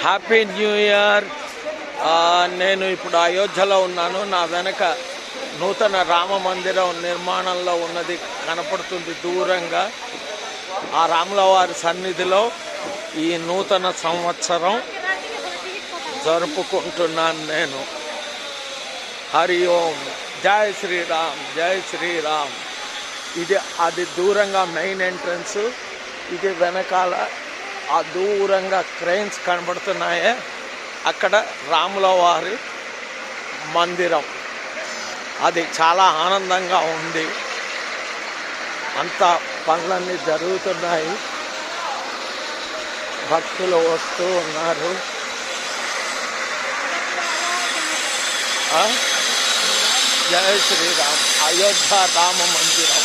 Happy new year. నేను ఇప్పుడు అయోధ్యలో ఉన్నాను. నా వెనక నూతన రామ మందిరం నిర్మాణంలో ఉన్నది కనపడుతుంది దూరంగా. ఆ రాముల వారి సన్నిధిలో ఈ నూతన సంవత్సరం జరుపుకుంటున్నాను నేను. హరి ఓం, జై శ్రీరామ్, జై శ్రీరామ్. అది దూరంగా మెయిన్ ఎంట్రన్స్. ఇది వెనకాల ఆ దూరంగా క్రెయిన్స్ కనబడుతున్నాయే, అక్కడ రాముల వారి మందిరం. అది చాలా ఆనందంగా ఉంది. అంతా పనులన్నీ జరుగుతున్నాయి, భక్తులు వస్తూ ఉన్నారు. జై శ్రీరామ్. అయోధ్య రామ మందిరం.